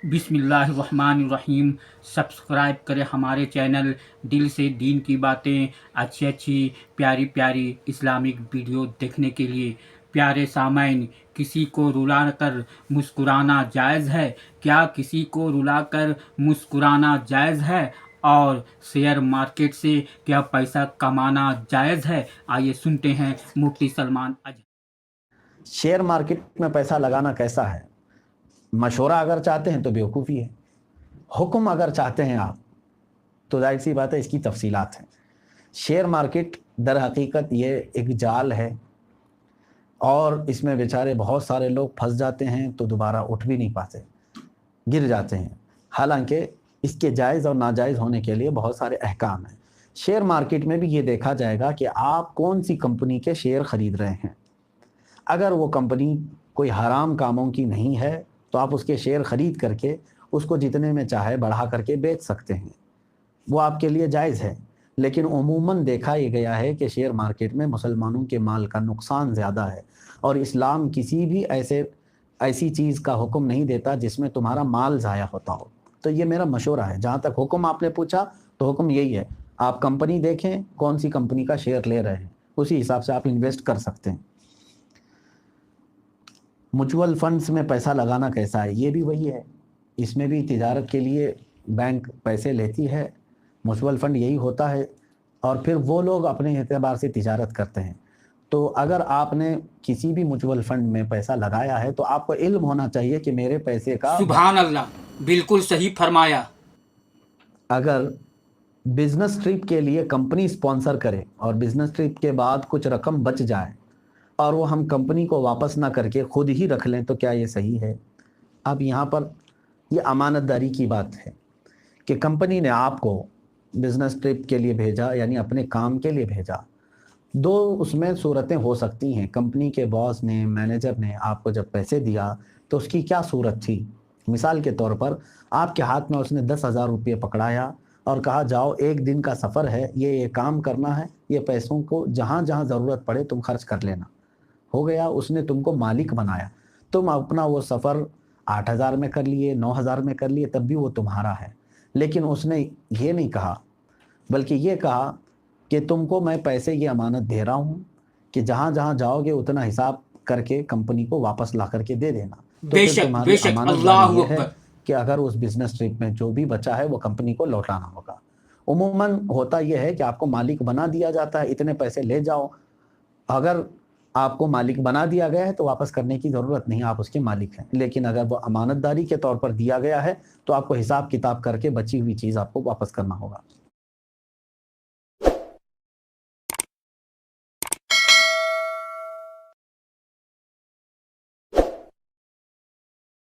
बिस्मिल्लाहिर्रहमानिर्रहीम। सब्सक्राइब करें हमारे चैनल दिल से दीन की बातें, अच्छी अच्छी प्यारी प्यारी इस्लामिक वीडियो देखने के लिए। प्यारे सामाइन, किसी को रुला कर मुस्कुराना जायज़ है? क्या किसी को रुलाकर मुस्कुराना जायज़ है? और शेयर मार्केट से क्या पैसा कमाना जायज़ है? आइए सुनते हैं मुफ्ती सलमान अजहर। शेयर मार्केट में पैसा लगाना कैसा है? मशवरा अगर चाहते हैं तो बेवकूफ़ी है। हुक्म अगर चाहते हैं आप, तो ज़ाहिर सी बात है इसकी तफसीलात हैं। शेयर मार्केट दर हकीकत ये एक जाल है और इसमें बेचारे बहुत सारे लोग फंस जाते हैं तो दोबारा उठ भी नहीं पाते, गिर जाते हैं। हालांकि इसके जायज़ और नाजायज़ होने के लिए बहुत सारे अहकाम हैं। शेयर मार्केट में भी ये देखा जाएगा कि आप कौन सी कंपनी के शेयर ख़रीद रहे हैं। अगर वो कंपनी कोई हराम कामों की नहीं है तो आप उसके शेयर ख़रीद करके उसको जितने में चाहे बढ़ा करके बेच सकते हैं, वो आपके लिए जायज़ है। लेकिन उमूमन देखा ये गया है कि शेयर मार्केट में मुसलमानों के माल का नुकसान ज़्यादा है और इस्लाम किसी भी ऐसी चीज़ का हुक्म नहीं देता जिसमें तुम्हारा माल ज़ाया होता हो। तो ये मेरा मशवरा है। जहाँ तक हुक्म आपने पूछा तो हुक्म यही है, आप कंपनी देखें कौन सी कंपनी का शेयर ले रहे हैं, उसी हिसाब से आप इन्वेस्ट कर सकते हैं। म्यूचुअल फंड्स में पैसा लगाना कैसा है? ये भी वही है, इसमें भी तिजारत के लिए बैंक पैसे लेती है, म्यूचुअल फंड यही होता है और फिर वो लोग अपने एतबार से तिजारत करते हैं। तो अगर आपने किसी भी म्यूचुअल फंड में पैसा लगाया है तो आपको इल्म होना चाहिए कि मेरे पैसे का सुभान अल्लाह, बिल्कुल सही फरमाया। अगर बिजनेस ट्रिप के लिए कंपनी स्पॉन्सर करे और बिजनेस ट्रिप के बाद कुछ रकम बच जाए और वो हम कंपनी को वापस ना करके खुद ही रख लें, तो क्या ये सही है? अब यहाँ पर ये अमानतदारी की बात है कि कंपनी ने आपको बिजनेस ट्रिप के लिए भेजा, यानी अपने काम के लिए भेजा। दो उसमें सूरतें हो सकती हैं। कंपनी के बॉस ने, मैनेजर ने आपको जब पैसे दिया तो उसकी क्या सूरत थी? मिसाल के तौर पर आपके हाथ में उसने 10,000 रुपये पकड़ाया और कहा जाओ एक दिन का सफ़र है, ये काम करना है, ये पैसों को जहाँ जहाँ ज़रूरत पड़े तुम खर्च कर लेना। हो गया, उसने तुमको मालिक बनाया। तुम अपना वो सफ़र 8,000 में कर लिए, 9,000 में कर लिए, तब भी वो तुम्हारा है। लेकिन उसने ये नहीं कहा, बल्कि ये कहा कि तुमको मैं पैसे की अमानत दे रहा हूँ कि जहाँ-जहाँ जाओगे उतना हिसाब करके कंपनी को वापस ला करके दे देना। तो फिर बेशक तुम्हारी बेशक, अमानतदारी अल्लाह ये है अकबर। कि अगर उस बिज़नेस ट्रिप में जो भी बचा है वो कंपनी को लौटाना होगा। उमूमन होता ये है कि आपको मालिक बना दिया जाता है, इतने पैसे ले जाओ। अगर आपको मालिक बना दिया गया है तो वापस करने की ज़रूरत नहीं, आप उसके मालिक हैं। लेकिन अगर वो अमानतदारी के तौर पर दिया गया है तो आपको हिसाब किताब करके बची हुई चीज़ आपको वापस करना होगा।